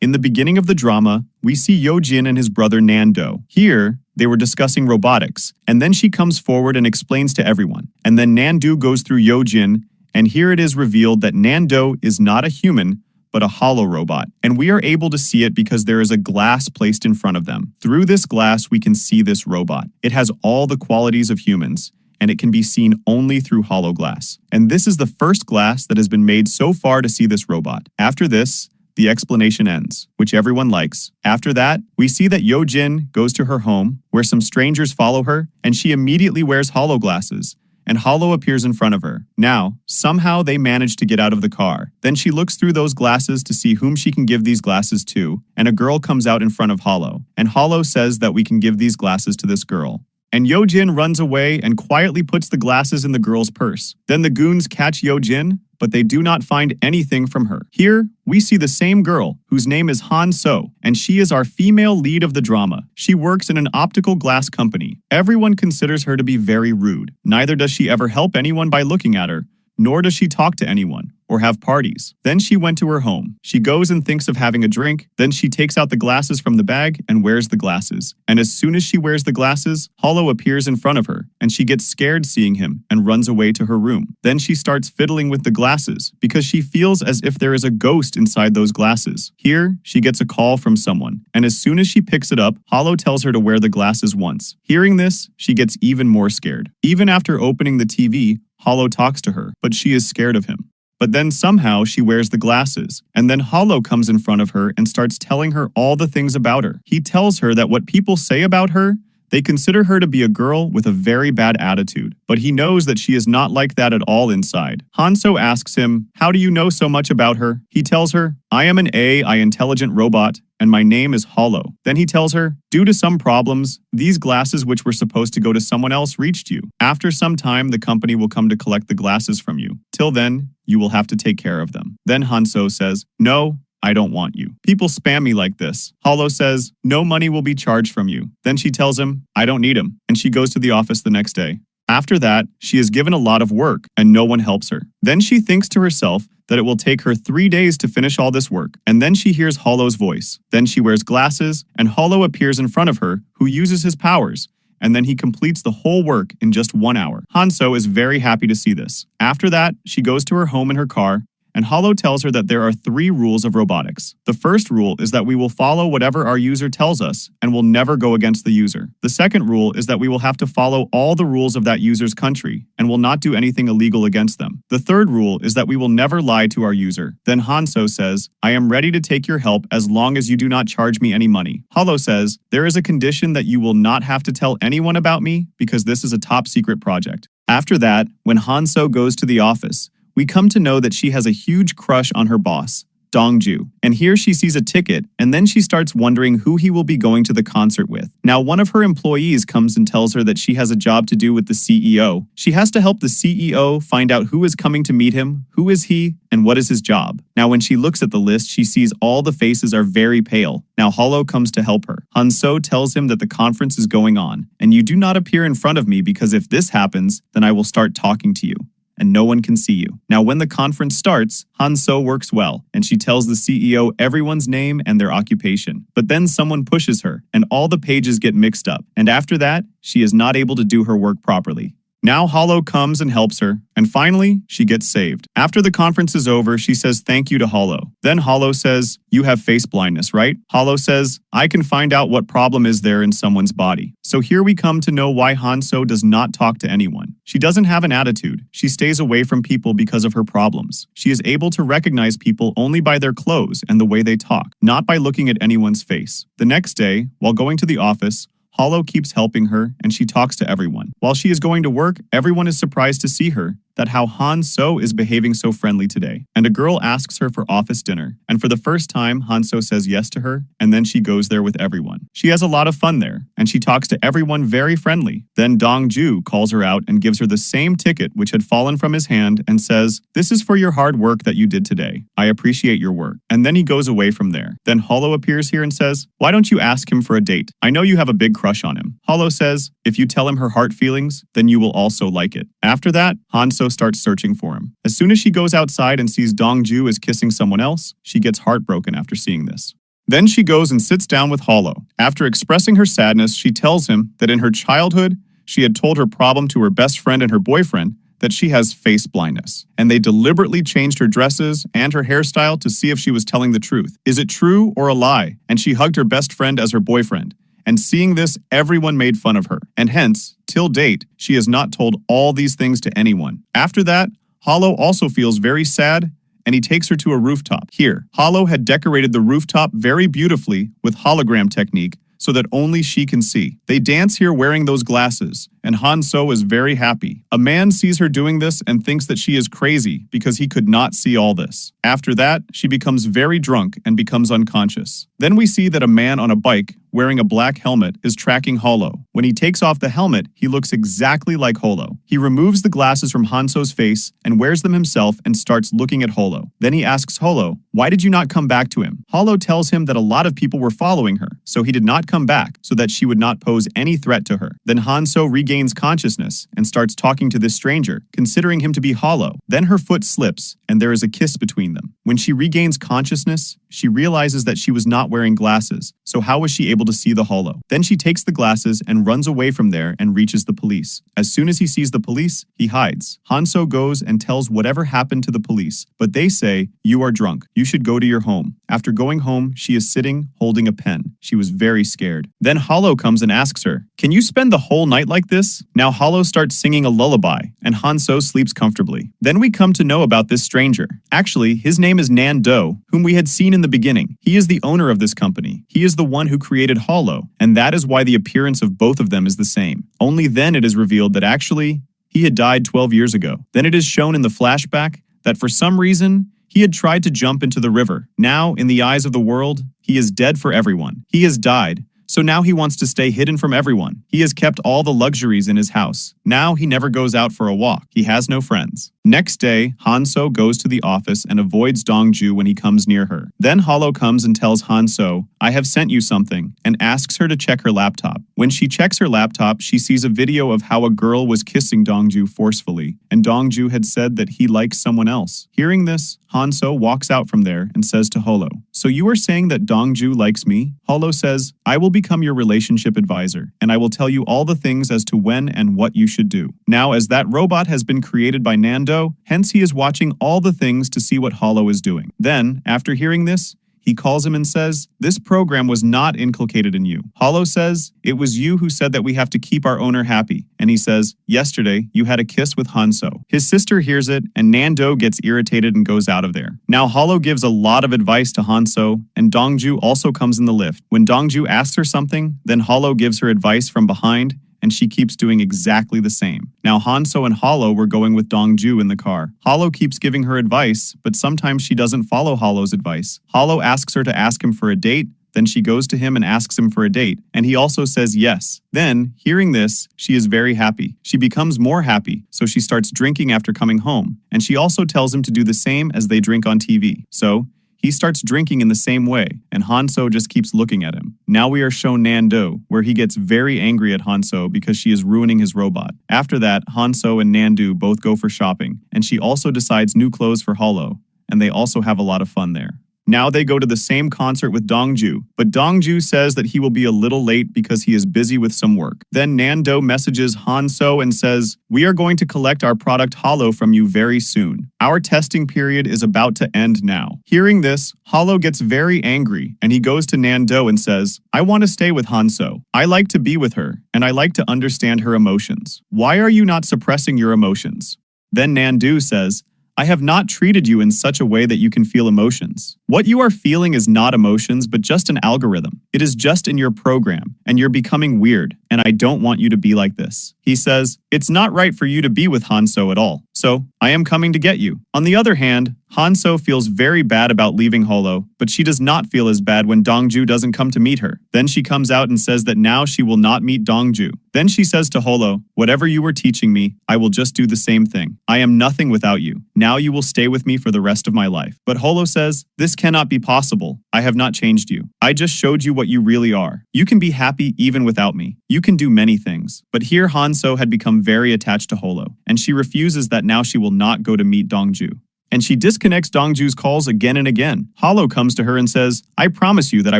In the beginning of the drama, we see Yojin and his brother Nando. Here, they were discussing robotics, and then she comes forward and explains to everyone. And then Nando goes through Yojin, and here it is revealed that Nando is not a human, but a holo robot. And we are able to see it because there is a glass placed in front of them. Through this glass, we can see this robot. It has all the qualities of humans, and it can be seen only through holo glass. And this is the first glass that has been made so far to see this robot. After this, the explanation ends, which everyone likes. After that, we see that Yojin goes to her home, where some strangers follow her, and she immediately wears holo glasses, and Holo appears in front of her. Now, somehow they manage to get out of the car. Then she looks through those glasses to see whom she can give these glasses to, and a girl comes out in front of Holo. And Holo says that we can give these glasses to this girl. And Yojin runs away and quietly puts the glasses in the girl's purse. Then the goons catch Yojin, but they do not find anything from her. Here, we see the same girl, whose name is Hansome, and she is our female lead of the drama. She works in an optical glass company. Everyone considers her to be very rude. Neither does she ever help anyone by looking at her, nor does she talk to anyone or have parties. Then she went to her home. She goes and thinks of having a drink. Then she takes out the glasses from the bag and wears the glasses. And as soon as she wears the glasses, Holo appears in front of her, and she gets scared seeing him and runs away to her room. Then she starts fiddling with the glasses because she feels as if there is a ghost inside those glasses. Here, she gets a call from someone, and as soon as she picks it up, Holo tells her to wear the glasses once. Hearing this, she gets even more scared. Even after opening the TV, Holo talks to her, but she is scared of him. But then somehow she wears the glasses, and then Holo comes in front of her and starts telling her all the things about her. He tells her that what people say about her, they consider her to be a girl with a very bad attitude, but he knows that she is not like that at all inside. Hansome asks him, "How do you know so much about her?" He tells her, "I am an AI intelligent robot, and my name is Holo." Then he tells her, "Due to some problems, these glasses which were supposed to go to someone else reached you. After some time, the company will come to collect the glasses from you. Till then, you will have to take care of them." Then Hansome says, "No, I don't want you. People spam me like this." Holo says, "No money will be charged from you." Then she tells him, "I don't need him," and she goes to the office the next day. After that, she is given a lot of work, and no one helps her. Then she thinks to herself that it will take her 3 days to finish all this work, and then she hears Holo's voice. Then she wears glasses, and Holo appears in front of her, who uses his powers, and then he completes the whole work in just 1 hour. Hansome is very happy to see this. After that, she goes to her home in her car, and Holo tells her that there are 3 rules of robotics. The first rule is that we will follow whatever our user tells us and will never go against the user. The second rule is that we will have to follow all the rules of that user's country and will not do anything illegal against them. The third rule is that we will never lie to our user. Then Hansome says, "I am ready to take your help as long as you do not charge me any money." Holo says, "There is a condition that you will not have to tell anyone about me because this is a top secret project." After that, when Hansome goes to the office, we come to know that she has a huge crush on her boss, Dongju. And here she sees a ticket, and then she starts wondering who he will be going to the concert with. Now, one of her employees comes and tells her that she has a job to do with the CEO. She has to help the CEO find out who is coming to meet him, who is he, and what is his job. Now, when she looks at the list, she sees all the faces are very pale. Now, Holo comes to help her. Hansome tells him that the conference is going on, and you do not appear in front of me because if this happens, then I will start talking to you, and no one can see you. Now, when the conference starts, Hansome works well, and she tells the CEO everyone's name and their occupation. But then someone pushes her, and all the pages get mixed up, and after that, she is not able to do her work properly. Now Holo comes and helps her, and finally, she gets saved. After the conference is over, she says thank you to Holo. Then Holo says, "You have face blindness, right?" Holo says, "I can find out what problem is there in someone's body." So here we come to know why Hansome does not talk to anyone. She doesn't have an attitude. She stays away from people because of her problems. She is able to recognize people only by their clothes and the way they talk, not by looking at anyone's face. The next day, while going to the office, Holo keeps helping her, and she talks to everyone. While she is going to work, everyone is surprised to see her, that how Hansome is behaving so friendly today. And a girl asks her for office dinner, and for the first time, Hansome says yes to her, and then she goes there with everyone. She has a lot of fun there, and she talks to everyone very friendly. Then Dongju calls her out and gives her the same ticket which had fallen from his hand and says, "This is for your hard work that you did today. I appreciate your work." And then he goes away from there. Then Holo appears here and says, "Why don't you ask him for a date? I know you have a big crush on him." Holo says, "If you tell him her heart feelings, then you will also like it." After that, Hansome starts searching for him. As soon as she goes outside and sees Dongju is kissing someone else, she gets heartbroken after seeing this. Then she goes and sits down with Holo. After expressing her sadness, she tells him that in her childhood, she had told her problem to her best friend and her boyfriend that she has face blindness, and they deliberately changed her dresses and her hairstyle to see if she was telling the truth. Is it true or a lie? And she hugged her best friend as her boyfriend. And seeing this, everyone made fun of her, and hence, till date, she has not told all these things to anyone. After that, Holo also feels very sad, and he takes her to a rooftop. Here, Holo had decorated the rooftop very beautifully with hologram technique so that only she can see. They dance here wearing those glasses, and Hansome is very happy. A man sees her doing this and thinks that she is crazy because he could not see all this. After that, she becomes very drunk and becomes unconscious. Then we see that a man on a bike wearing a black helmet is tracking Holo. When he takes off the helmet, he looks exactly like Holo. He removes the glasses from Hanso's face and wears them himself and starts looking at Holo. Then he asks Holo, "Why did you not come back to him?" Holo tells him that a lot of people were following her, so he did not come back so that she would not pose any threat to her. Then Hansome regains consciousness and starts talking to this stranger, considering him to be Holo. Then her foot slips and there is a kiss between them. When she regains consciousness, she realizes that she was not wearing glasses, so how was she able to see the Holo? Then she takes the glasses and runs away from there and reaches the police. As soon as he sees the police, he hides. Hansome goes and tells whatever happened to the police, but they say, "You are drunk. You should go to your home." After going home, she is sitting, holding a pen. She was very scared. Then Holo comes and asks her, "Can you spend the whole night like this?" Now Holo starts singing a lullaby, and Hansome sleeps comfortably. Then we come to know about this stranger. Actually, his name is Nando, whom we had seen in the beginning. He is the owner of this company. He is the one who created Holo, and that is why the appearance of both of them is the same. Only then it is revealed that actually, he had died 12 years ago. Then it is shown in the flashback that for some reason, he had tried to jump into the river. Now, in the eyes of the world, he is dead for everyone. He has died. So now he wants to stay hidden from everyone. He has kept all the luxuries in his house. Now he never goes out for a walk. He has no friends. Next day, Hansome goes to the office and avoids Dongju when he comes near her. Then Holo comes and tells Hansome, "I have sent you something," and asks her to check her laptop. When she checks her laptop, she sees a video of how a girl was kissing Dongju forcefully, and Dongju had said that he likes someone else. Hearing this, Hansome walks out from there and says to Holo, "So you are saying that Dongju likes me?" Holo says, "I will become your relationship advisor, and I will tell you all the things as to when and what you should do." Now, as that robot has been created by Nando, hence he is watching all the things to see what Holo is doing. Then, after hearing this, he calls him and says, "This program was not inculcated in you." Holo says, "It was you who said that we have to keep our owner happy." And he says, "Yesterday, you had a kiss with Hansome." His sister hears it, and Nando gets irritated and goes out of there. Now Holo gives a lot of advice to Hansome, and Dongju also comes in the lift. When Dongju asks her something, then Holo gives her advice from behind, and she keeps doing exactly the same. Now Hansome and Holo were going with Dongju in the car. Holo keeps giving her advice, but sometimes she doesn't follow Holo's advice. Holo asks her to ask him for a date, then she goes to him and asks him for a date, and he also says yes. Then, hearing this, she is very happy. She becomes more happy, so she starts drinking after coming home, and she also tells him to do the same as they drink on TV. So, he starts drinking in the same way, and Hansome just keeps looking at him. Now we are shown Nando, where he gets very angry at Hansome because she is ruining his robot. After that, Hansome and Nando both go for shopping, and she also decides new clothes for Holo, and they also have a lot of fun there. Now they go to the same concert with Dongju, but Dongju says that he will be a little late because he is busy with some work. Then Nando messages Hansome and says, "We are going to collect our product Holo from you very soon. Our testing period is about to end now." Hearing this, Holo gets very angry and he goes to Nando and says, "I want to stay with Hansome. I like to be with her and I like to understand her emotions. Why are you not suppressing your emotions?" Then Nando says, "I have not treated you in such a way that you can feel emotions. What you are feeling is not emotions, but just an algorithm. It is just in your program, and you're becoming weird, and I don't want you to be like this." He says, "It's not right for you to be with Hansome at all, so I am coming to get you." On the other hand, Hansome feels very bad about leaving Holo, but she does not feel as bad when Dongju doesn't come to meet her. Then she comes out and says that now she will not meet Dongju. Then she says to Holo, "Whatever you were teaching me, I will just do the same thing. I am nothing without you. Now you will stay with me for the rest of my life." But Holo says, "This cannot be possible. I have not changed you. I just showed you what you really are. You can be happy even without me. You can do many things." But here Hansome had become very attached to Holo, and she refuses that now she will not go to meet Dongju. and she disconnects Dongju's calls again and again. Holo comes to her and says, I promise you that I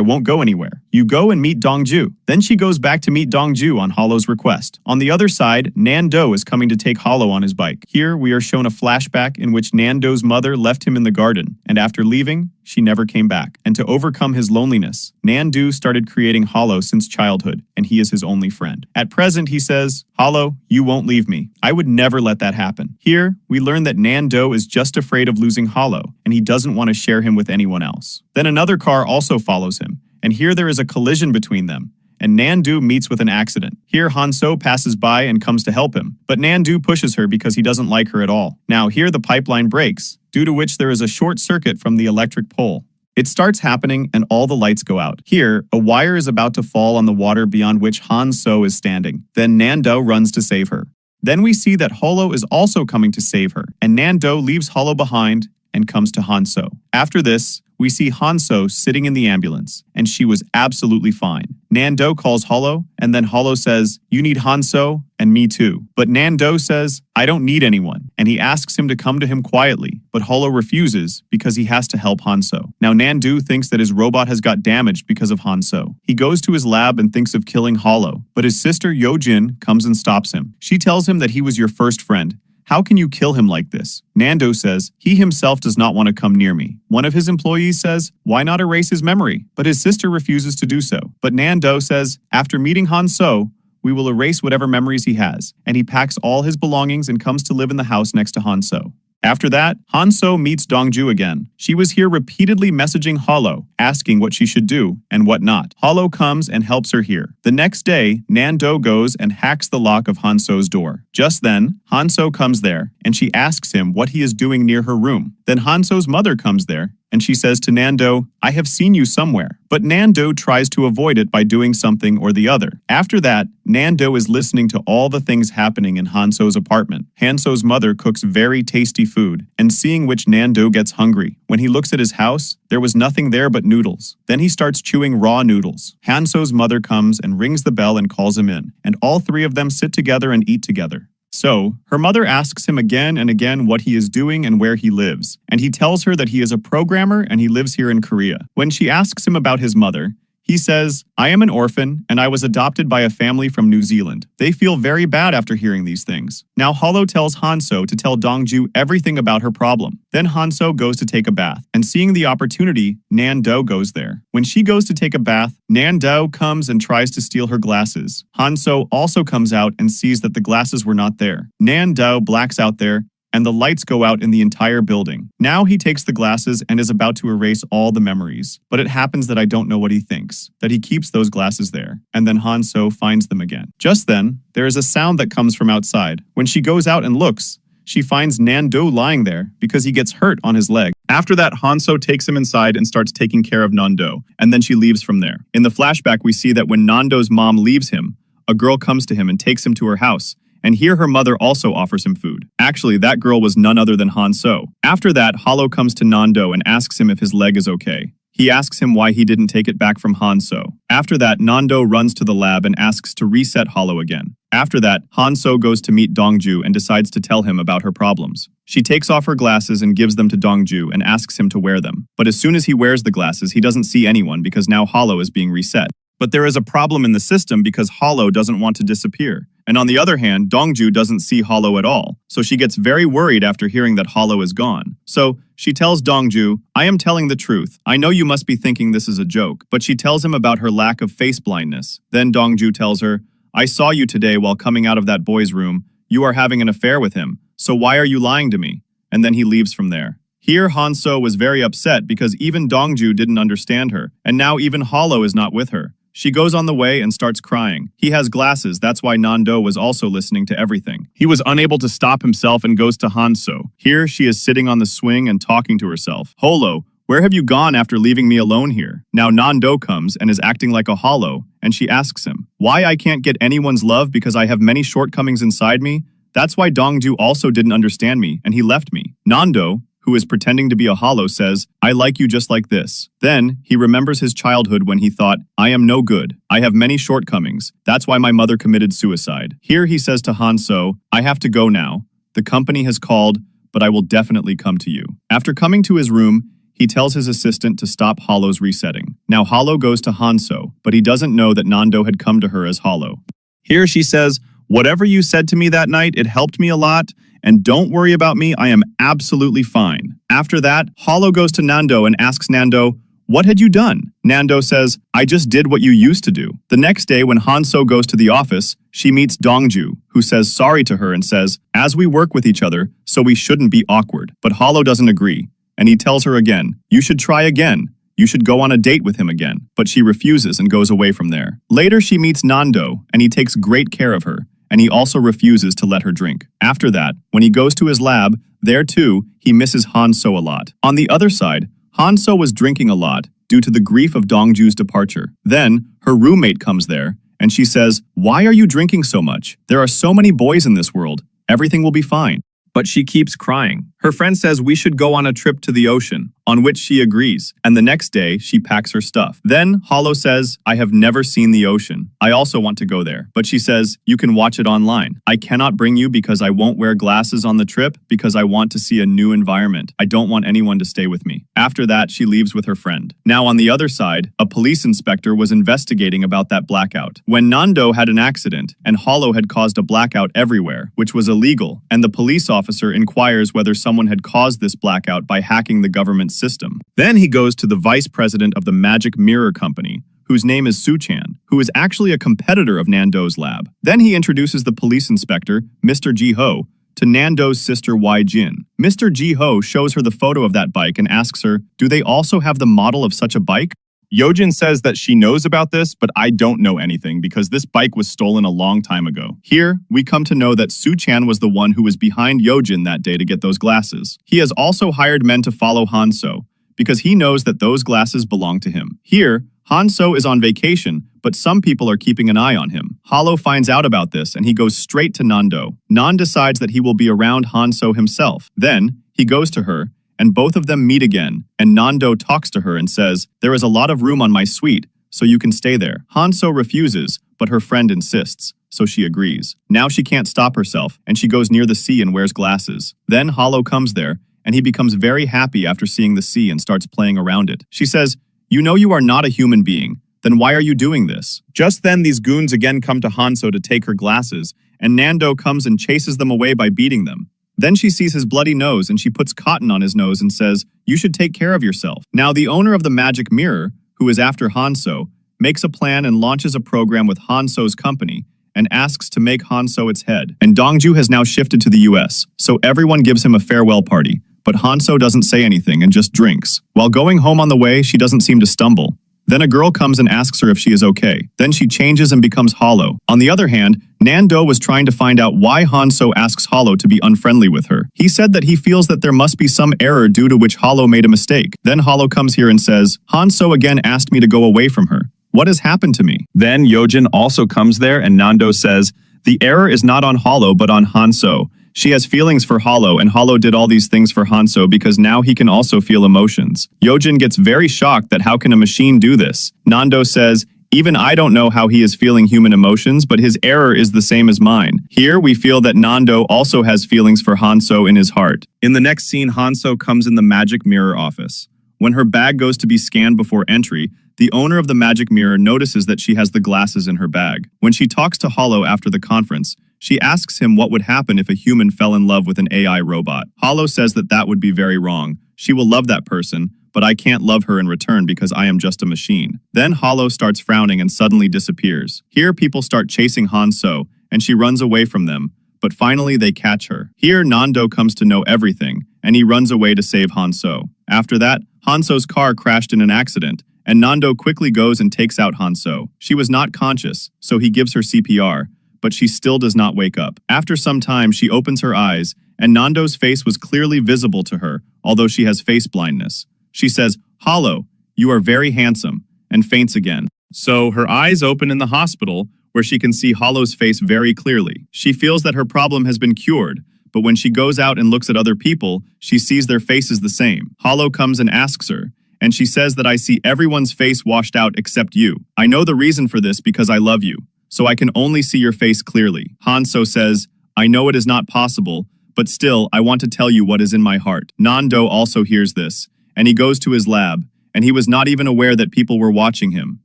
won't go anywhere. You go and meet Dongju. Then she goes back to meet Dongju on Holo's request. On the other side, Nando is coming to take Holo on his bike. Here we are shown a flashback in which Nando's mother left him in the garden, and after leaving, she never came back. And to overcome his loneliness, Nando started creating Holo since childhood, and he is his only friend. At present, he says, Holo, you won't leave me. I would never let that happen. Here, we learn that Nando is just afraid of losing Holo, and he doesn't want to share him with anyone else. Then another car also follows him, and here there is a collision between them, and Nando meets with an accident. Here Hansome passes by and comes to help him, but Nando pushes her because he doesn't like her at all. Now here the pipeline breaks, due to which there is a short circuit from the electric pole. It starts happening and all the lights go out. Here, a wire is about to fall on the water beyond which Hansome is standing. Then Nando runs to save her. Then we see that Holo is also coming to save her, and Nando leaves Holo behind and comes to Hansome. After this, we see Hansome sitting in the ambulance, and she was absolutely fine. Nando calls Holo, and then Holo says, you need Hansome, and me too. But Nando says, I don't need anyone, and he asks him to come to him quietly, but Holo refuses because he has to help Hansome. Now Nando thinks that his robot has got damaged because of Hansome. He goes to his lab and thinks of killing Holo, but his sister Yojin comes and stops him. She tells him that he was your first friend. How can you kill him like this? Nando says, he himself does not want to come near me. One of his employees says, why not erase his memory? But his sister refuses to do so. But Nando says, after meeting Hansome, we will erase whatever memories he has. And he packs all his belongings and comes to live in the house next to Hansome. After that, Hansome meets Dongju again. She was here repeatedly messaging Holo, asking what she should do and what not. Holo comes and helps her here. The next day, Nando goes and hacks the lock of Hanso's door. Just then, Hansome comes there, and she asks him what he is doing near her room. Then Hanso's mother comes there, and she says to Nando, I have seen you somewhere. But Nando tries to avoid it by doing something or the other. After that, Nando is listening to all the things happening in Hanso's apartment. Hanso's mother cooks very tasty food, and seeing which Nando gets hungry. When he looks at his house, there was nothing there but noodles. Then he starts chewing raw noodles. Hanso's mother comes and rings the bell and calls him in, and all three of them sit together and eat together. So, her mother asks him again and again what he is doing and where he lives, and he tells her that he is a programmer and he lives here in Korea. When she asks him about his mother, he says, I am an orphan and I was adopted by a family from New Zealand. They feel very bad after hearing these things. Now Holo tells Hansome to tell Dongju everything about her problem. Then Hansome goes to take a bath, and seeing the opportunity, Nando goes there. When she goes to take a bath, Nando comes and tries to steal her glasses. Hansome also comes out and sees that the glasses were not there. Nando blacks out there, and the lights go out in the entire building. Now he takes the glasses and is about to erase all the memories. But it happens that I don't know what he thinks, that he keeps those glasses there, and then Hansome finds them again. Just then, there is a sound that comes from outside. When she goes out and looks, she finds Nando lying there because he gets hurt on his leg. After that, Hansome takes him inside and starts taking care of Nando, and then she leaves from there. In the flashback, we see that when Nando's mom leaves him, a girl comes to him and takes him to her house. And here her mother also offers him food. Actually, that girl was none other than Hansome. After that, Holo comes to Nando and asks him if his leg is okay. He asks him why he didn't take it back from Hansome. After that, Nando runs to the lab and asks to reset Holo again. After that, Hansome goes to meet Dongju and decides to tell him about her problems. She takes off her glasses and gives them to Dongju and asks him to wear them. But as soon as he wears the glasses, he doesn't see anyone because now Holo is being reset. But there is a problem in the system because Holo doesn't want to disappear. And on the other hand, Dongju doesn't see Holo at all, so she gets very worried after hearing that Holo is gone. So, she tells Dongju, I am telling the truth. I know you must be thinking this is a joke, but she tells him about her lack of face blindness. Then Dongju tells her, I saw you today while coming out of that boy's room. You are having an affair with him, so why are you lying to me? And then he leaves from there. Here, Hansome was very upset because even Dongju didn't understand her, and now even Holo is not with her. She goes on the way and starts crying. He has glasses, that's why Nando was also listening to everything. He was unable to stop himself and goes to Hansome. Here, she is sitting on the swing and talking to herself. Holo, where have you gone after leaving me alone here? Now Nando comes and is acting like a Holo, and she asks him, why I can't get anyone's love because I have many shortcomings inside me? That's why Dongju also didn't understand me, and he left me. Nando, who is pretending to be a Holo, says, I like you just like this. Then, he remembers his childhood when he thought, I am no good. I have many shortcomings. That's why my mother committed suicide. Here he says to Hansome, I have to go now. The company has called, but I will definitely come to you. After coming to his room, he tells his assistant to stop Holo's resetting. Now Holo goes to Hanso, but he doesn't know that Nando had come to her as Holo. Here she says, "Whatever you said to me that night, it helped me a lot, and don't worry about me, I am absolutely fine." After that, Holo goes to Nando and asks Nando, "What had you done?" Nando says, "I just did what you used to do." The next day, when Hanso goes to the office, she meets Dongju, who says sorry to her and says, "As we work with each other, so we shouldn't be awkward." But Holo doesn't agree, and he tells her again, "You should try again. You should go on a date with him again." But she refuses and goes away from there. Later, she meets Nando, and he takes great care of her, and he also refuses to let her drink. After that, when he goes to his lab, there too, he misses Hanso a lot. On the other side, Hanso was drinking a lot due to the grief of Dongju's departure. Then, her roommate comes there, and she says, "Why are you drinking so much? There are so many boys in this world. Everything will be fine." But she keeps crying. Her friend says we should go on a trip to the ocean, on which she agrees, and the next day she packs her stuff. Then Holo says, "I have never seen the ocean. I also want to go there." But she says, "You can watch it online. I cannot bring you because I won't wear glasses on the trip because I want to see a new environment. I don't want anyone to stay with me." After that, she leaves with her friend. Now on the other side, a police inspector was investigating about that blackout. When Nando had an accident, and Holo had caused a blackout everywhere, which was illegal, and the police officer inquires whether someone had caused this blackout by hacking the government system. Then he goes to the vice president of the Magic Mirror Company, whose name is Suchan, who is actually a competitor of Nando's lab. Then he introduces the police inspector, Mr. Ji-ho, to Nando's sister Wai-jin. Mr. Ji-ho shows her the photo of that bike and asks her, "Do they also have the model of such a bike?" Yojin says that she knows about this, but I don't know anything because this bike was stolen a long time ago. Here, we come to know that Suchan was the one who was behind Yojin that day to get those glasses. He has also hired men to follow Hanso, because he knows that those glasses belong to him. Here, Hanso is on vacation, but some people are keeping an eye on him. Holo finds out about this and he goes straight to Nando. Nan decides that he will be around Hanso himself. Then, he goes to her, and both of them meet again, and Nando talks to her and says, "There is a lot of room on my suite, so you can stay there." Hanso refuses, but her friend insists, so she agrees. Now she can't stop herself, and she goes near the sea and wears glasses. Then Holo comes there, and he becomes very happy after seeing the sea and starts playing around it. She says, "You know you are not a human being, then why are you doing this?" Just then these goons again come to Hanso to take her glasses, and Nando comes and chases them away by beating them. Then she sees his bloody nose and she puts cotton on his nose and says, "You should take care of yourself." Now the owner of the magic mirror, who is after Hanso, makes a plan and launches a program with Hanso's company and asks to make Hanso its head. And Dongju has now shifted to the US, so everyone gives him a farewell party. But Hanso doesn't say anything and just drinks. While going home on the way, she doesn't seem to stumble. Then a girl comes and asks her if she is okay. Then she changes and becomes Holo. On the other hand, Nando was trying to find out why Hanso asks Holo to be unfriendly with her. He said that he feels that there must be some error due to which Holo made a mistake. Then Holo comes here and says, "Hanso again asked me to go away from her. What has happened to me?" Then Yojin also comes there and Nando says, "The error is not on Holo but on Hanso. She has feelings for Holo, and Holo did all these things for Hanso because now he can also feel emotions." Yojin gets very shocked that how can a machine do this? Nando says, "Even I don't know how he is feeling human emotions, but his error is the same as mine." Here we feel that Nando also has feelings for Hanso in his heart. In the next scene, Hanso comes in the magic mirror office. When her bag goes to be scanned before entry, the owner of the magic mirror notices that she has the glasses in her bag. When she talks to Holo after the conference, she asks him what would happen if a human fell in love with an AI robot. Holo says that that would be very wrong. She will love that person, but I can't love her in return because I am just a machine. Then Holo starts frowning and suddenly disappears. Here people start chasing Hanso, and she runs away from them, but finally they catch her. Here Nando comes to know everything, and he runs away to save Hanso. After that, Hanso's car crashed in an accident, and Nando quickly goes and takes out Hanso. She was not conscious, so he gives her CPR, but she still does not wake up. After some time, she opens her eyes, and Nando's face was clearly visible to her, although she has face blindness. She says, "Holo, you are very handsome," and faints again. So her eyes open in the hospital, where she can see Holo's face very clearly. She feels that her problem has been cured, but when she goes out and looks at other people, she sees their faces the same. Holo comes and asks her, and she says that I see everyone's face washed out except you. I know the reason for this because I love you, so I can only see your face clearly. Hanso says, I know it is not possible, But still, I want to tell you what is in my heart. Nando also hears this, and he goes to his lab, and he was not even aware that people were watching him.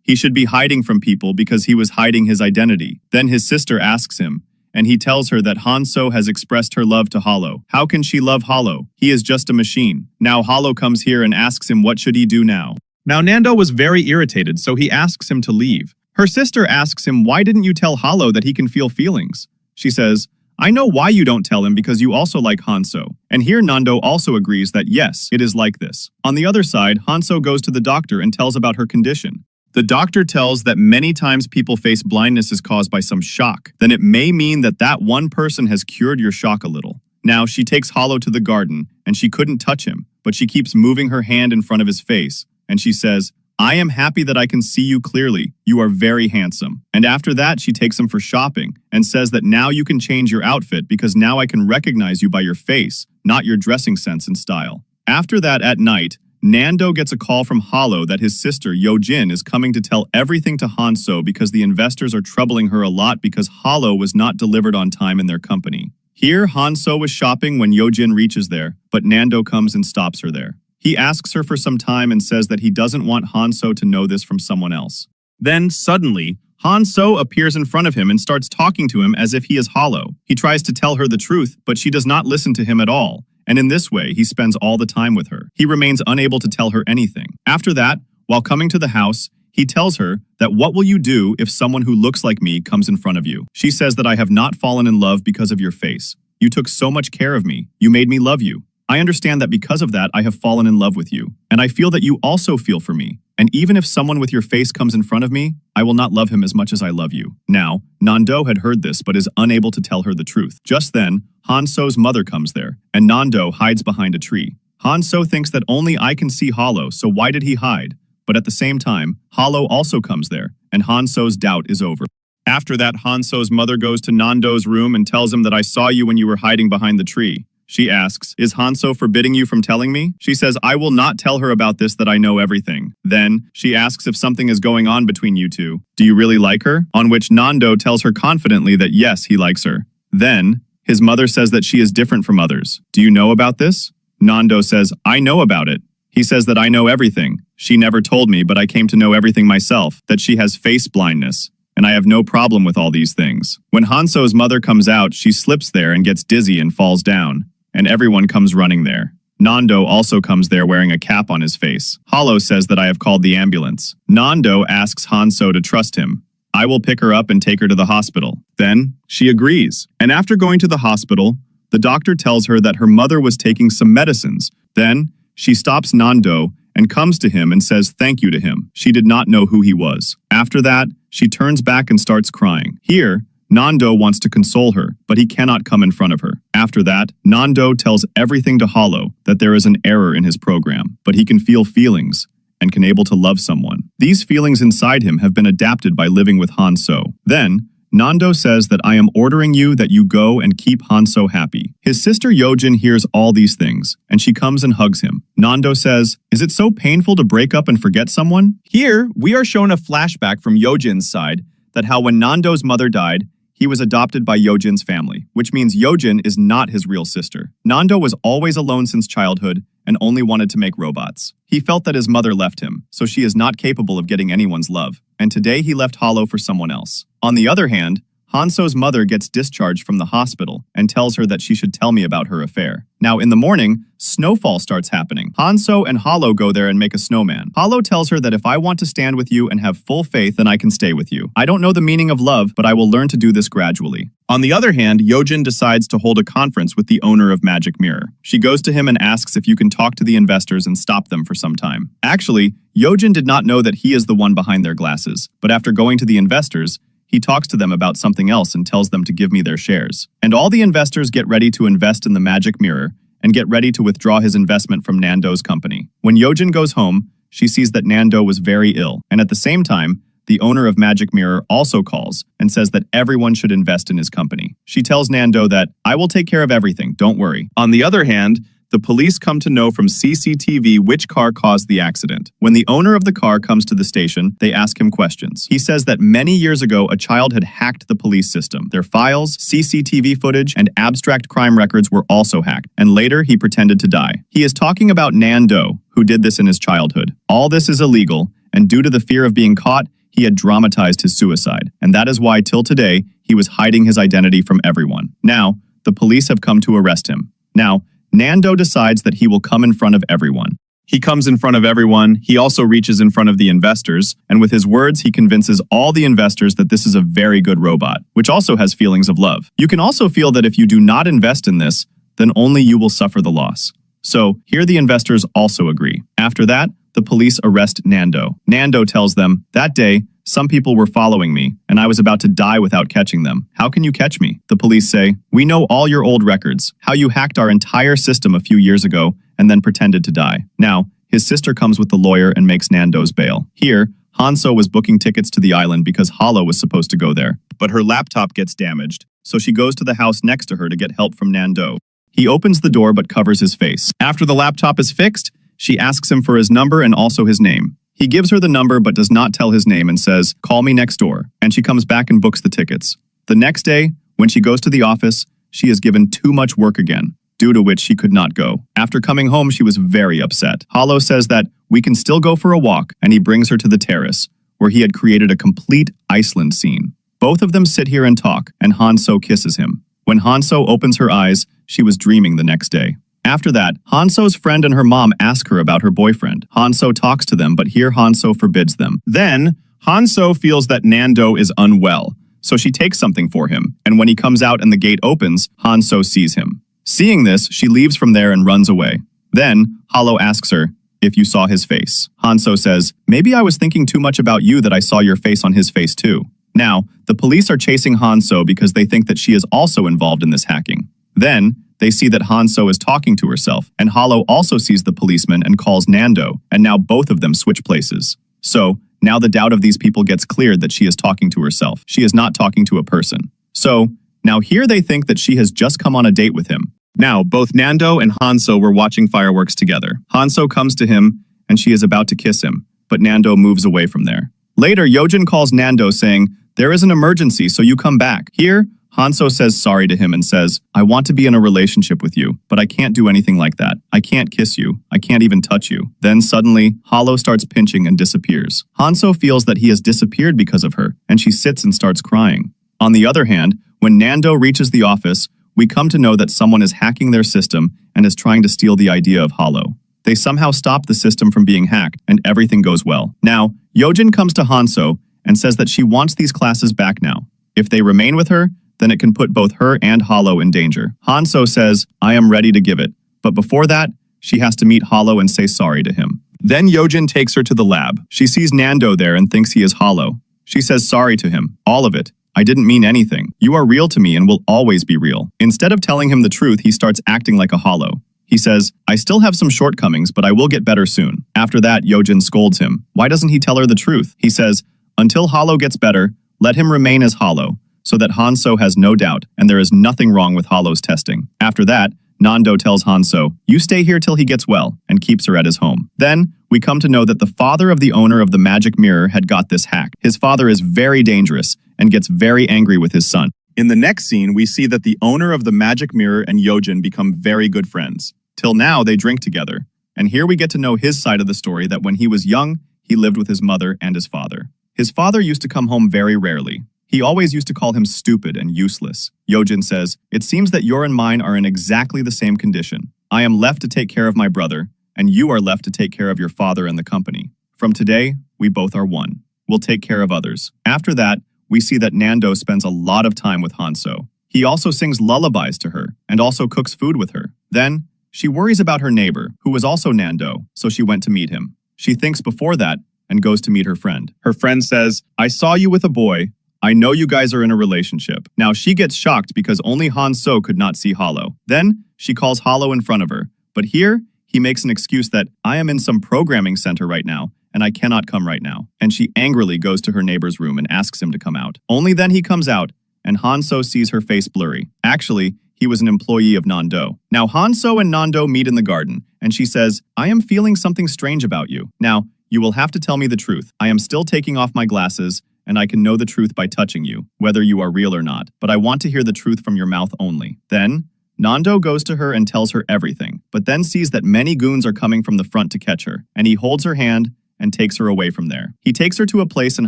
He should be hiding from people because he was hiding his identity. Then his sister asks him, and he tells her that Hansome has expressed her love to Holo. How can she love Holo? He is just a machine. Now Holo comes here and asks him what should he do now. Now Nando was very irritated, so he asks him to leave. Her sister asks him, why didn't you tell Holo that he can feel feelings? She says, I know why you don't tell him because you also like Hansome. And here Nando also agrees that yes, it is like this. On the other side, Hansome goes to the doctor and tells about her condition. The doctor tells that many times people face blindness is caused by some shock. Then it may mean that that one person has cured your shock a little. Now she takes Holo to the garden and she couldn't touch him, but she keeps moving her hand in front of his face. And she says, I am happy that I can see you clearly. You are very handsome. And after that, she takes him for shopping and says that now you can change your outfit because now I can recognize you by your face, not your dressing sense and style. After that, at night, Nando gets a call from Holo that his sister, Yojin, is coming to tell everything to Hansome because the investors are troubling her a lot because Holo was not delivered on time in their company. Here, Hansome was shopping when Yojin reaches there, but Nando comes and stops her there. He asks her for some time and says that he doesn't want Hansome to know this from someone else. Then, suddenly, Hansome appears in front of him and starts talking to him as if he is Holo. He tries to tell her the truth, but she does not listen to him at all. And in this way, he spends all the time with her. He remains unable to tell her anything. After that, while coming to the house, he tells her that what will you do if someone who looks like me comes in front of you? She says that I have not fallen in love because of your face. You took so much care of me. You made me love you. I understand that because of that, I have fallen in love with you. And I feel that you also feel for me. And even if someone with your face comes in front of me, I will not love him as much as I love you. Now, Nando had heard this but is unable to tell her the truth. Just then, Hanso's mother comes there, and Nando hides behind a tree. Hansome thinks that only I can see Holo, so why did he hide? But at the same time, Holo also comes there, and Hanso's doubt is over. After that, Hanso's mother goes to Nando's room and tells him that I saw you when you were hiding behind the tree. She asks, is Hansome forbidding you from telling me? She says, I will not tell her about this, that I know everything. Then, she asks if something is going on between you two. Do you really like her? On which Nando tells her confidently that yes, he likes her. Then, his mother says that she is different from others. Do you know about this? Nando says, I know about it. He says that I know everything. She never told me, but I came to know everything myself, that she has face blindness. And I have no problem with all these things. When Hanso's mother comes out, she slips there and gets dizzy and falls down. And everyone comes running there. Nando also comes there wearing a cap on his face. Holo says that I have called the ambulance. Nando asks Hansome to trust him. I will pick her up and take her to the hospital. Then, she agrees. And after going to the hospital, the doctor tells her that her mother was taking some medicines. Then, she stops Nando and comes to him and says thank you to him. She did not know who he was. After that, she turns back and starts crying. Here, Nando wants to console her, but he cannot come in front of her. After that, Nando tells everything to Holo, that there is an error in his program, but he can feel feelings and can able to love someone. These feelings inside him have been adapted by living with Hansome. Then, Nando says that I am ordering you that you go and keep Hansome happy. His sister Yojin hears all these things, and she comes and hugs him. Nando says, is it so painful to break up and forget someone? Here, we are shown a flashback from Yojin's side, that how when Nando's mother died, he was adopted by Yojin's family, which means Yojin is not his real sister. Nando was always alone since childhood and only wanted to make robots. He felt that his mother left him, so she is not capable of getting anyone's love, and today he left Holo for someone else. On the other hand, Hanso's mother gets discharged from the hospital and tells her that she should tell me about her affair. Now, in the morning, snowfall starts happening. Hansome and Holo go there and make a snowman. Holo tells her that if I want to stand with you and have full faith, then I can stay with you. I don't know the meaning of love, but I will learn to do this gradually. On the other hand, Yojin decides to hold a conference with the owner of Magic Mirror. She goes to him and asks if you can talk to the investors and stop them for some time. Actually, Yojin did not know that he is the one behind their glasses, but after going to the investors, he talks to them about something else and tells them to give me their shares. And all the investors get ready to invest in the Magic Mirror and get ready to withdraw his investment from Nando's company. When Yojin goes home, she sees that Nando was very ill, and at the same time, the owner of Magic Mirror also calls and says that everyone should invest in his company. She tells Nando that, I will take care of everything, don't worry. On the other hand, The police come to know from CCTV which car caused the accident. When the owner of the car comes to the station, they ask him questions. He says that many years ago, a child had hacked the police system. Their files, CCTV footage, and abstract crime records were also hacked, and later he pretended to die. He is talking about Nando, who did this in his childhood. All this is illegal, and due to the fear of being caught, he had dramatized his suicide, and that is why till today, he was hiding his identity from everyone. Now, the police have come to arrest him. Now, Nando decides that he will come in front of everyone. He comes in front of everyone, he also reaches in front of the investors, and with his words he convinces all the investors that this is a very good robot, which also has feelings of love. You can also feel that if you do not invest in this, then only you will suffer the loss. So, here the investors also agree. After that, the police arrest Nando. Nando tells them, "That day, some people were following me, and I was about to die without catching them. How can you catch me?" The police say, "We know all your old records, how you hacked our entire system a few years ago and then pretended to die." Now, his sister comes with the lawyer and makes Nando's bail. Here, Hansome was booking tickets to the island because Holo was supposed to go there. But her laptop gets damaged, so she goes to the house next to her to get help from Nando. He opens the door but covers his face. After the laptop is fixed, she asks him for his number and also his name. He gives her the number but does not tell his name and says, "Call me next door," and she comes back and books the tickets. The next day, when she goes to the office, she is given too much work again, due to which she could not go. After coming home, she was very upset. Holo says that we can still go for a walk, and he brings her to the terrace, where he had created a complete Iceland scene. Both of them sit here and talk, and Hansome kisses him. When Hansome opens her eyes, she was dreaming the next day. After that, Hanso's friend and her mom ask her about her boyfriend. Hansome talks to them, but here Hansome forbids them. Then, Hansome feels that Nando is unwell, so she takes something for him, and when he comes out and the gate opens, Hansome sees him. Seeing this, she leaves from there and runs away. Then, Holo asks her if you saw his face. Hansome says, "Maybe I was thinking too much about you that I saw your face on his face too." Now, the police are chasing Hansome because they think that she is also involved in this hacking. Then, they see that Hansome is talking to herself, and Holo also sees the policeman and calls Nando, and now both of them switch places. So, now the doubt of these people gets cleared that she is talking to herself. She is not talking to a person. So, now here they think that she has just come on a date with him. Now, both Nando and Hansome were watching fireworks together. Hansome comes to him, and she is about to kiss him, but Nando moves away from there. Later, Yojin calls Nando saying, "There is an emergency, so you come back." Here, Hansome says sorry to him and says, "I want to be in a relationship with you, but I can't do anything like that. I can't kiss you. I can't even touch you." Then suddenly, Holo starts pinching and disappears. Hansome feels that he has disappeared because of her, and she sits and starts crying. On the other hand, when Nando reaches the office, we come to know that someone is hacking their system and is trying to steal the idea of Holo. They somehow stop the system from being hacked, and everything goes well. Now, Yojin comes to Hansome and says that she wants these classes back now. If they remain with her, then it can put both her and Holo in danger. Hansome says, "I am ready to give it." But before that, she has to meet Holo and say sorry to him. Then Yojin takes her to the lab. She sees Nando there and thinks he is Holo. She says sorry to him. All of it. "I didn't mean anything. You are real to me and will always be real." Instead of telling him the truth, he starts acting like a Holo. He says, "I still have some shortcomings, but I will get better soon." After that, Yojin scolds him. Why doesn't he tell her the truth? He says, "Until Holo gets better, let him remain as Holo, so that Hansome has no doubt, and there is nothing wrong with Holo's testing." After that, Nando tells Hansome, "You stay here till he gets well," and keeps her at his home. Then, we come to know that the father of the owner of the magic mirror had got this hack. His father is very dangerous, and gets very angry with his son. In the next scene, we see that the owner of the magic mirror and Yojin become very good friends. Till now, they drink together. And here we get to know his side of the story, that when he was young, he lived with his mother and his father. His father used to come home very rarely. He always used to call him stupid and useless. Yojin says, "It seems that you and mine are in exactly the same condition. I am left to take care of my brother, and you are left to take care of your father and the company. From today, we both are one. We'll take care of others." After that, we see that Nando spends a lot of time with Hansome. He also sings lullabies to her, and also cooks food with her. Then, she worries about her neighbor, who was also Nando, so she went to meet him. She thinks before that, and goes to meet her friend. Her friend says, "I saw you with a boy. I know you guys are in a relationship." Now she gets shocked because only Hansome could not see Holo. Then, she calls Holo in front of her. But here, he makes an excuse that, "I am in some programming center right now, and I cannot come right now." And she angrily goes to her neighbor's room and asks him to come out. Only then he comes out, and Hansome sees her face blurry. Actually, He was an employee of Nando. Now, Hanso and Nando meet in the garden, and she says, I am feeling something strange about you. Now, you will have to tell me the truth. I am still taking off my glasses, and I can know the truth by touching you, whether you are real or not. But I want to hear the truth from your mouth only. Then, Nando goes to her and tells her everything, but then sees that many goons are coming from the front to catch her, and he holds her hand and takes her away from there. He takes her to a place and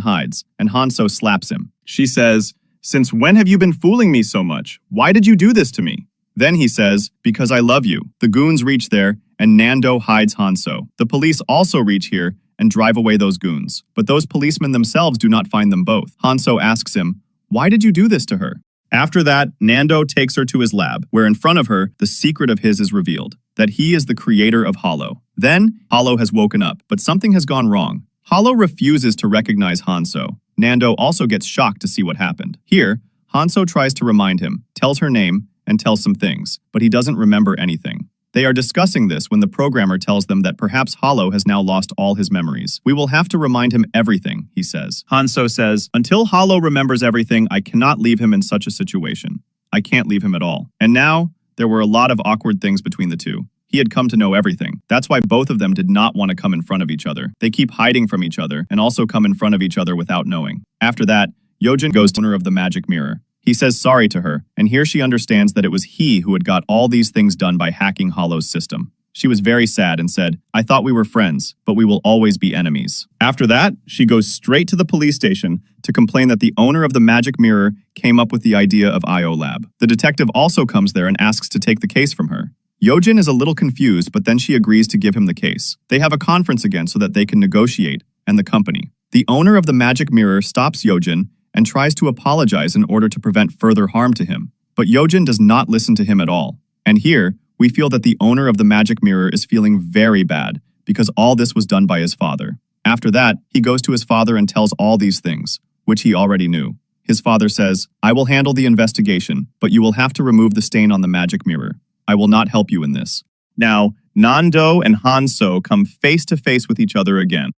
hides, and Hanso slaps him. She says, Since when have you been fooling me so much? Why did you do this to me? Then he says, Because I love you. The goons reach there, and Nando hides Hanso. The police also reach here and drive away those goons. But those policemen themselves do not find them both. Hanso asks him, Why did you do this to her? After that, Nando takes her to his lab, where in front of her, the secret of his is revealed, that he is the creator of Holo. Then, Holo has woken up, but something has gone wrong. Holo refuses to recognize Hanso. Nando also gets shocked to see what happened. Here, Hanso tries to remind him, tells her name, and tells some things, but he doesn't remember anything. They are discussing this when the programmer tells them that perhaps Holo has now lost all his memories. We will have to remind him everything, he says. Hanso says, Until Holo remembers everything, I cannot leave him in such a situation. I can't leave him at all. And now, there were a lot of awkward things between the two. He had come to know everything. That's why both of them did not want to come in front of each other. They keep hiding from each other and also come in front of each other without knowing. After that, Yojin goes to the owner of the magic mirror. He says sorry to her, and here she understands that it was he who had got all these things done by hacking Holo's system. She was very sad and said, I thought we were friends, but we will always be enemies. After that, she goes straight to the police station to complain that the owner of the magic mirror came up with the idea of IO Lab. The detective also comes there and asks to take the case from her. Yojin is a little confused, but then she agrees to give him the case. They have a conference again so that they can negotiate, and the company. The owner of the magic mirror stops Yojin and tries to apologize in order to prevent further harm to him. But Yojin does not listen to him at all. And here, we feel that the owner of the magic mirror is feeling very bad because all this was done by his father. After that, he goes to his father and tells all these things, which he already knew. His father says, I will handle the investigation, but you will have to remove the stain on the magic mirror. I will not help you in this. Now, Nando and Hanso come face to face with each other again.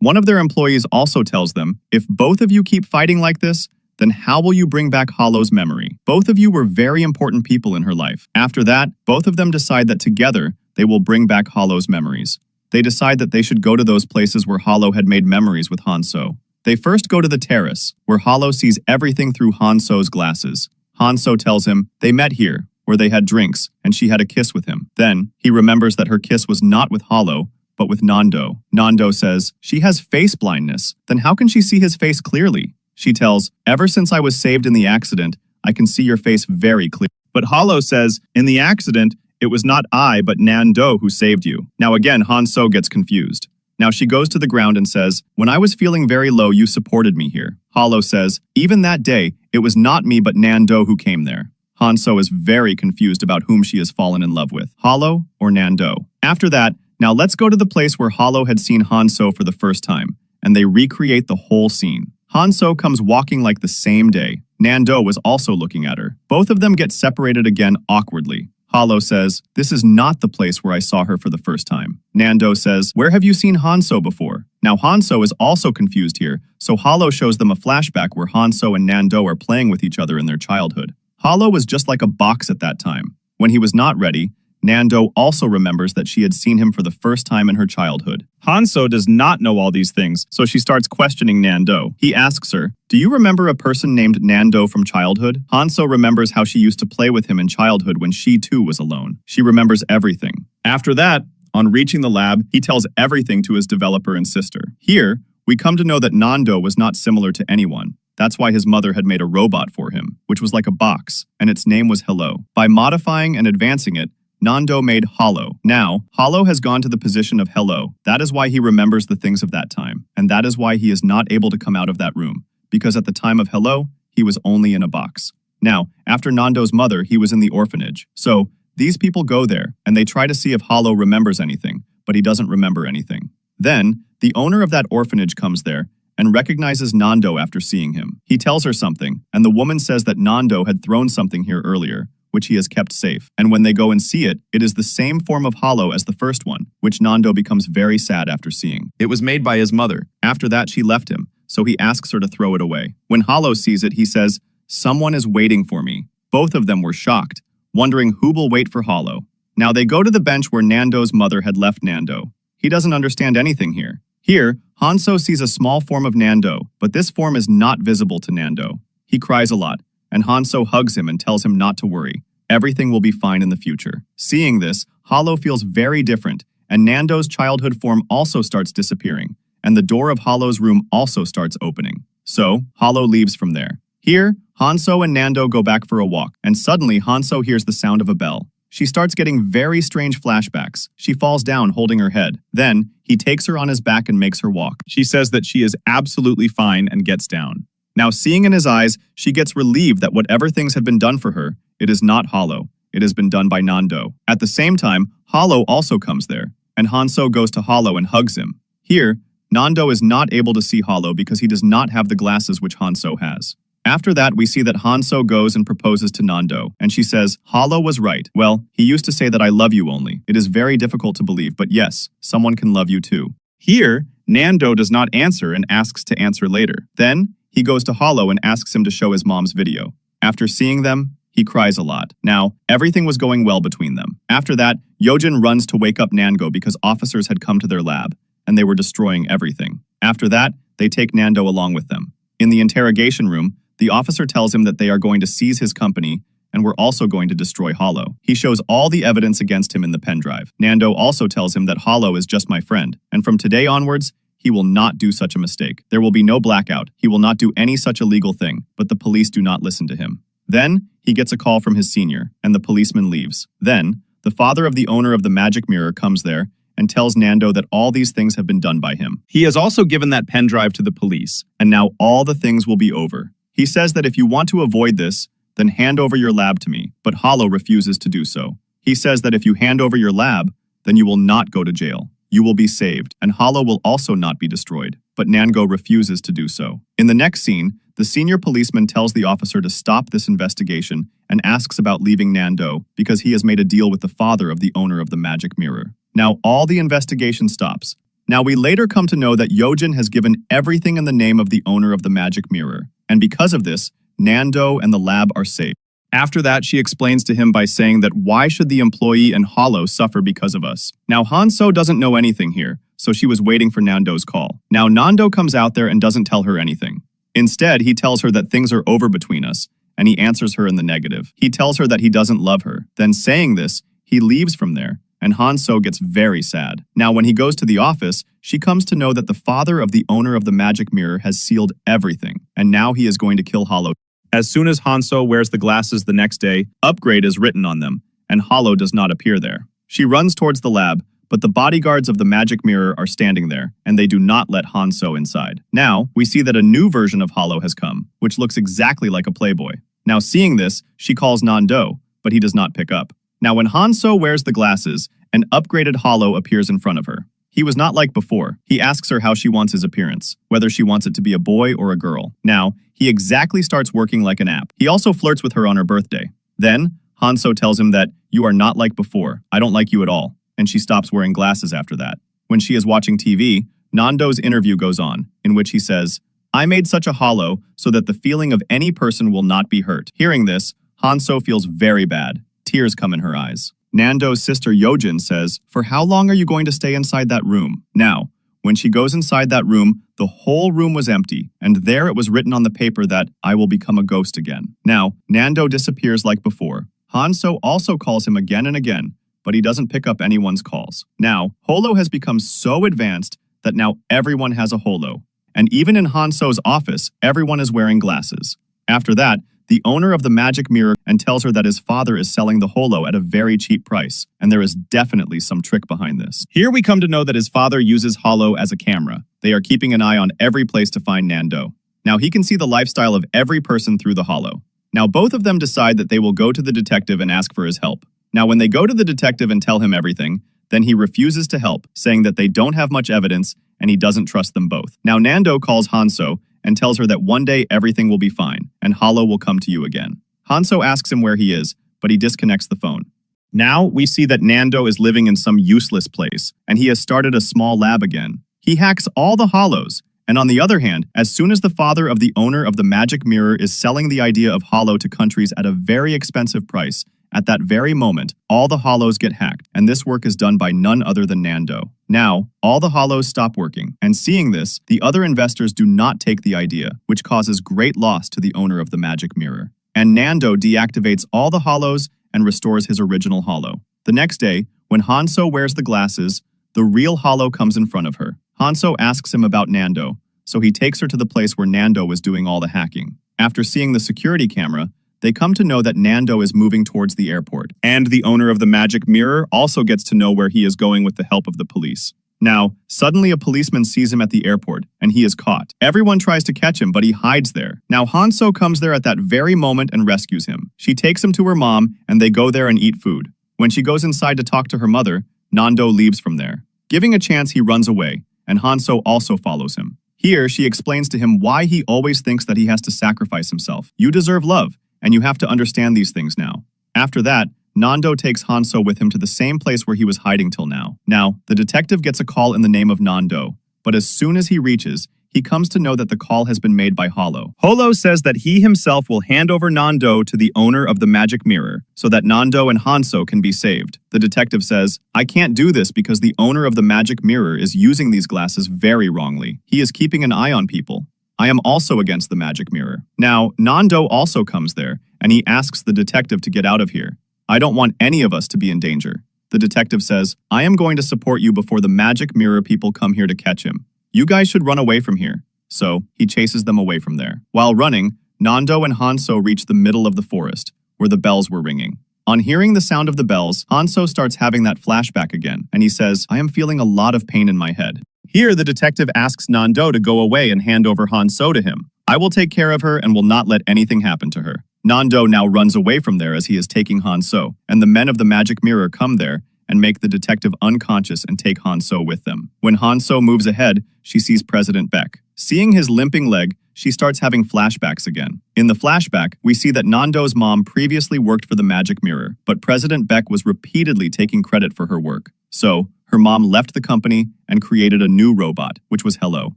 One of their employees also tells them, if both of you keep fighting like this, then how will you bring back Holo's memory? Both of you were very important people in her life. After that, both of them decide that together, they will bring back Holo's memories. They decide that they should go to those places where Holo had made memories with Hanso. They first go to the terrace, where Holo sees everything through Hanso's glasses. Hanso tells him they met here, where they had drinks, and she had a kiss with him. Then, he remembers that her kiss was not with Holo, but with Nando. Nando says, she has face blindness. Then how can she see his face clearly? She tells, ever since I was saved in the accident, I can see your face very clear. But Holo says, in the accident, it was not I, but Nando who saved you. Now again, Hanso gets confused. Now she goes to the ground and says, when I was feeling very low, you supported me here. Holo says, even that day, it was not me but Nando who came there. Hanso is very confused about whom she has fallen in love with, Holo or Nando. After that, now let's go to the place where Holo had seen Hanso for the first time, and they recreate the whole scene. Hanso comes walking like the same day. Nando was also looking at her. Both of them get separated again awkwardly. Holo says, this is not the place where I saw her for the first time. Nando says, where have you seen Hanso before? Now Hanso is also confused here, so Holo shows them a flashback where Hanso and Nando are playing with each other in their childhood. Holo was just like a box at that time. When he was not ready, Nando also remembers that she had seen him for the first time in her childhood. Hanso does not know all these things, so she starts questioning Nando. He asks her, do you remember a person named Nando from childhood? Hanso remembers how she used to play with him in childhood when she too was alone. She remembers everything. After that, on reaching the lab, he tells everything to his developer and sister. Here, we come to know that Nando was not similar to anyone. That's why his mother had made a robot for him, which was like a box, and its name was Holo. By modifying and advancing it, Nando made Holo. Now, Holo has gone to the position of Hello. That is why he remembers the things of that time, and that is why he is not able to come out of that room, because at the time of Hello, he was only in a box. Now, after Nando's mother, he was in the orphanage. So, these people go there, and they try to see if Holo remembers anything, but he doesn't remember anything. Then, the owner of that orphanage comes there, and recognizes Nando after seeing him. He tells her something, and the woman says that Nando had thrown something here earlier, which he has kept safe. And when they go and see it, it is the same form of Holo as the first one, which Nando becomes very sad after seeing. It was made by his mother. After that, she left him, so he asks her to throw it away. When Holo sees it, he says, someone is waiting for me. Both of them were shocked. wondering who will wait for Holo. Now they go to the bench where Nando's mother had left Nando. He doesn't understand anything here. Here, Hansome sees a small form of Nando, but this form is not visible to Nando. He cries a lot, and Hansome hugs him and tells him not to worry. Everything will be fine in the future. Seeing this, Holo feels very different, and Nando's childhood form also starts disappearing, and the door of Holo's room also starts opening. So, Holo leaves from there. Here, Hansome and Nando go back for a walk, and suddenly Hansome hears the sound of a bell. She starts getting very strange flashbacks. She falls down holding her head. Then, he takes her on his back and makes her walk. She says that she is absolutely fine and gets down. Now, seeing in his eyes, she gets relieved that whatever things have been done for her, it is not Holo. It has been done by Nando. At the same time, Holo also comes there, and Hansome goes to Holo and hugs him. Here, Nando is not able to see Holo because he does not have the glasses which Hansome has. After that, we see that Hansome goes and proposes to Nando, and she says, Holo was right. Well, he used to say that I love you only. It is very difficult to believe, but yes, someone can love you too. Here, Nando does not answer and asks to answer later. Then, he goes to Holo and asks him to show his mom's video. After seeing them, he cries a lot. Now, everything was going well between them. After that, Yojin runs to wake up Nando because officers had come to their lab, and they were destroying everything. After that, they take Nando along with them. In the interrogation room, the officer tells him that they are going to seize his company and we're also going to destroy Holo. He shows all the evidence against him in the pen drive. Nando also tells him that Holo is just my friend, and from today onwards, he will not do such a mistake. There will be no blackout. He will not do any such illegal thing, but the police do not listen to him. Then, he gets a call from his senior, and the policeman leaves. Then, the father of the owner of the magic mirror comes there and tells Nando that all these things have been done by him. He has also given that pen drive to the police, and now all the things will be over. He says that if you want to avoid this, then hand over your lab to me, but Holo refuses to do so. He says that if you hand over your lab, then you will not go to jail. You will be saved, and Holo will also not be destroyed, but Nando refuses to do so. In the next scene, the senior policeman tells the officer to stop this investigation and asks about leaving Nando because he has made a deal with the father of the owner of the magic mirror. Now all the investigation stops. Now we later come to know that Yojin has given everything in the name of the owner of the magic mirror, and because of this, Nando and the lab are safe. After that, she explains to him by saying that why should the employee and Holo suffer because of us? Now Hansome doesn't know anything here, so she was waiting for Nando's call. Now Nando comes out there and doesn't tell her anything. Instead, he tells her that things are over between us, and he answers her in the negative. He tells her that he doesn't love her. Then saying this, he leaves from there, and Hansome gets very sad. Now when he goes to the office, she comes to know that the father of the owner of the magic mirror has sealed everything, and now he is going to kill Holo. As soon as Hansome wears the glasses the next day, upgrade is written on them, and Holo does not appear there. She runs towards the lab, but the bodyguards of the magic mirror are standing there, and they do not let Hansome inside. Now, we see that a new version of Holo has come, which looks exactly like a Playboy. Now seeing this, she calls Nando, but he does not pick up. Now when Hansome wears the glasses, an upgraded Holo appears in front of her. He was not like before. He asks her how she wants his appearance, whether she wants it to be a boy or a girl. Now, he exactly starts working like an app. He also flirts with her on her birthday. Then, Hansome tells him that, you are not like before. I don't like you at all. And she stops wearing glasses after that. When she is watching TV, Nando's interview goes on, in which he says, I made such a Holo so that the feeling of any person will not be hurt. Hearing this, Hansome feels very bad. Tears come in her eyes. Nando's sister Yojin says, for how long are you going to stay inside that room? Now, when she goes inside that room, the whole room was empty, and there it was written on the paper that, I will become a ghost again. Now, Nando disappears like before. Hansome also calls him again and again, but he doesn't pick up anyone's calls. Now, Holo has become so advanced that now everyone has a Holo. And even in Hansome's office, everyone is wearing glasses. After that, the owner of the magic mirror and tells her that his father is selling the Holo at a very cheap price, and there is definitely some trick behind this. Here we come to know that his father uses Holo as a camera. They are keeping an eye on every place to find Nando. Now he can see the lifestyle of every person through the Holo. Now both of them decide that they will go to the detective and ask for his help. Now when they go to the detective and tell him everything, then he refuses to help, saying that they don't have much evidence and he doesn't trust them both. Now Nando calls Hansome and tells her that one day everything will be fine, and Holo will come to you again. Hansome asks him where he is, but he disconnects the phone. Now, we see that Nando is living in some useless place, and he has started a small lab again. He hacks all the Holos, and on the other hand, as soon as the father of the owner of the magic mirror is selling the idea of Holo to countries at a very expensive price, At that very moment, all the holos get hacked, and this work is done by none other than Nando. Now, all the holos stop working, and seeing this, the other investors do not take the idea, which causes great loss to the owner of the magic mirror. And Nando deactivates all the holos and restores his original holo. The next day, when Hanso wears the glasses, the real holo comes in front of her. Hanso asks him about Nando, so he takes her to the place where Nando was doing all the hacking. After seeing the security camera, they come to know that Nando is moving towards the airport, and the owner of the magic mirror also gets to know where he is going with the help of the police. Now, suddenly a policeman sees him at the airport, and he is caught. Everyone tries to catch him, but he hides there. Now, Hanso comes there at that very moment and rescues him. She takes him to her mom, and they go there and eat food. When she goes inside to talk to her mother, Nando leaves from there. Giving a chance, he runs away, and Hanso also follows him. Here, she explains to him why he always thinks that he has to sacrifice himself. You deserve love, and you have to understand these things now. After that, Nando takes Hanso with him to the same place where he was hiding till now. Now, the detective gets a call in the name of Nando, but as soon as he reaches, he comes to know that the call has been made by Holo. Holo says that he himself will hand over Nando to the owner of the magic mirror, so that Nando and Hanso can be saved. The detective says, I can't do this because the owner of the magic mirror is using these glasses very wrongly. He is keeping an eye on people. I am also against the magic mirror. Now, Nando also comes there, and he asks the detective to get out of here. I don't want any of us to be in danger. The detective says, I am going to support you before the magic mirror people come here to catch him. You guys should run away from here. So, he chases them away from there. While running, Nando and Hanso reach the middle of the forest, where the bells were ringing. On hearing the sound of the bells, Hanso starts having that flashback again, and he says, I am feeling a lot of pain in my head. Here, the detective asks Nando to go away and hand over Hanso to him. I will take care of her and will not let anything happen to her. Nando now runs away from there as he is taking Hanso, and the men of the magic mirror come there and make the detective unconscious and take Hanso with them. When Hanso moves ahead, she sees President Beck. Seeing his limping leg, she starts having flashbacks again. In the flashback, we see that Nando's mom previously worked for the magic mirror, but President Beck was repeatedly taking credit for her work. So, her mom left the company and created a new robot, which was Hello.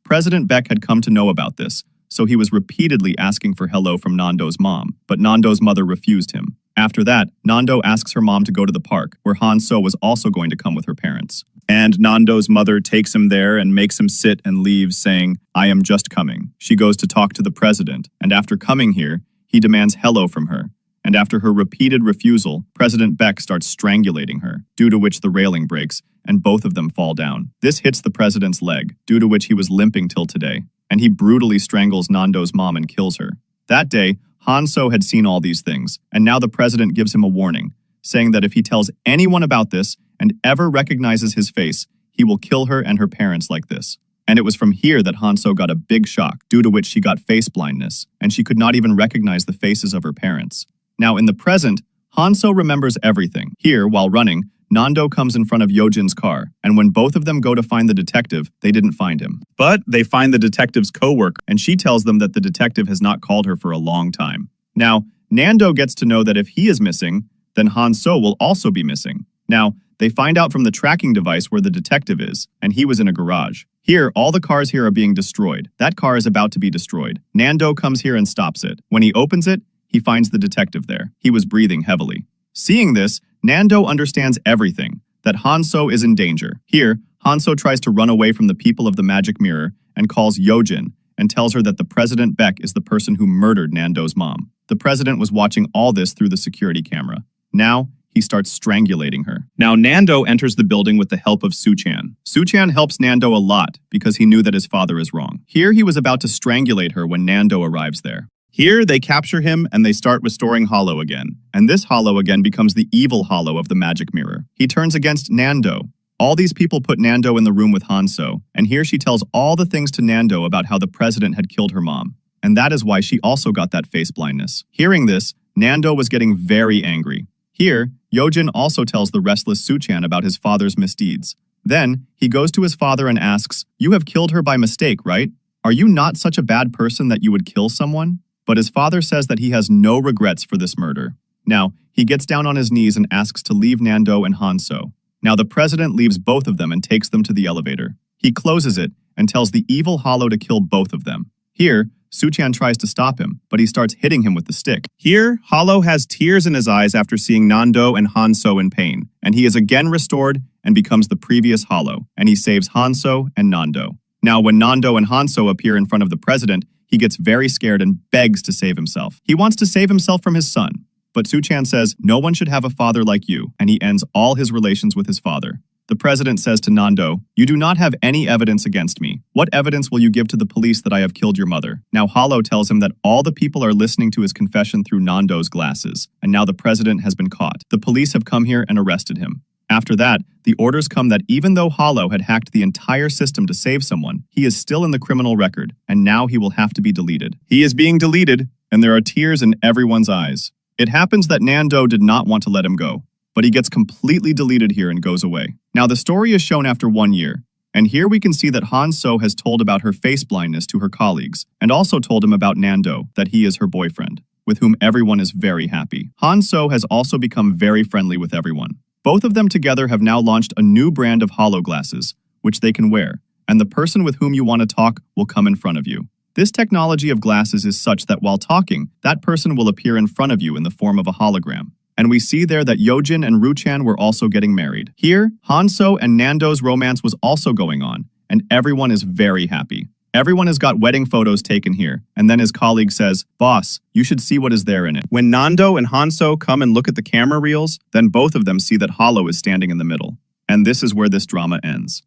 President Beck had come to know about this, so he was repeatedly asking for hello from Nando's mom, but Nando's mother refused him. After that, Nando asks her mom to go to the park, where Hanso was also going to come with her parents. And Nando's mother takes him there and makes him sit and leaves, saying, I am just coming. She goes to talk to the president, and after coming here, he demands hello from her. And after her repeated refusal, President Beck starts strangulating her, due to which the railing breaks, and both of them fall down. This hits the president's leg, due to which he was limping till today, and he brutally strangles Nando's mom and kills her. That day, Hanso had seen all these things, and now the president gives him a warning, saying that if he tells anyone about this and ever recognizes his face, he will kill her and her parents like this. And it was from here that Hanso got a big shock, due to which she got face blindness, and she could not even recognize the faces of her parents. Now, in the present, Hanso remembers everything. Here, while running, Nando comes in front of Yojin's car, and when both of them go to find the detective, they didn't find him. But they find the detective's co-worker, and she tells them that the detective has not called her for a long time. Now, Nando gets to know that if he is missing, then Hanso will also be missing. Now, they find out from the tracking device where the detective is, and he was in a garage. Here, all the cars here are being destroyed. That car is about to be destroyed. Nando comes here and stops it. When he opens it, he finds the detective there. He was breathing heavily. Seeing this, Nando understands everything, that Hanso is in danger. Here, Hanso tries to run away from the people of the magic mirror and calls Yojin and tells her that the President Beck is the person who murdered Nando's mom. The president was watching all this through the security camera. Now, he starts strangulating her. Now, Nando enters the building with the help of Suchan. Suchan helps Nando a lot because he knew that his father is wrong. Here, he was about to strangulate her when Nando arrives there. Here, they capture him and they start restoring Holo again. And this Holo again becomes the evil Holo of the magic mirror. He turns against Nando. All these people put Nando in the room with Hanso, and here she tells all the things to Nando about how the president had killed her mom. And that is why she also got that face blindness. Hearing this, Nando was getting very angry. Here, Yojin also tells the restless Suchan about his father's misdeeds. Then, he goes to his father and asks, "You have killed her by mistake, right? Are you not such a bad person that you would kill someone?" But his father says that he has no regrets for this murder. Now, he gets down on his knees and asks to leave Nando and Hanso. Now, the president leaves both of them and takes them to the elevator. He closes it and tells the evil Holo to kill both of them. Here, Suchan tries to stop him, but he starts hitting him with the stick. Here, Holo has tears in his eyes after seeing Nando and Hanso in pain, and he is again restored and becomes the previous Holo, and he saves Hanso and Nando. Now, when Nando and Hanso appear in front of the president, he gets very scared and begs to save himself. He wants to save himself from his son, but Suchan says, "No one should have a father like you," and he ends all his relations with his father. The president says to Nando, "You do not have any evidence against me. What evidence will you give to the police that I have killed your mother?" Now Holo tells him that all the people are listening to his confession through Nando's glasses, and now the president has been caught. The police have come here and arrested him. After that, the orders come that even though Holo had hacked the entire system to save someone, he is still in the criminal record, and now he will have to be deleted. He is being deleted, and there are tears in everyone's eyes. It happens that Nando did not want to let him go, but he gets completely deleted here and goes away. Now the story is shown after 1 year, and here we can see that Hanso has told about her face blindness to her colleagues, and also told him about Nando, that he is her boyfriend, with whom everyone is very happy. Hanso has also become very friendly with everyone. Both of them together have now launched a new brand of holo glasses, which they can wear, and the person with whom you want to talk will come in front of you. This technology of glasses is such that while talking, that person will appear in front of you in the form of a hologram. And we see there that Yojin and Ruchan were also getting married. Here, Hanso and Nando's romance was also going on, and everyone is very happy. Everyone has got wedding photos taken here, and then his colleague says, "Boss, you should see what is there in it." When Nando and Hanso come and look at the camera reels, then both of them see that Holo is standing in the middle. And this is where this drama ends.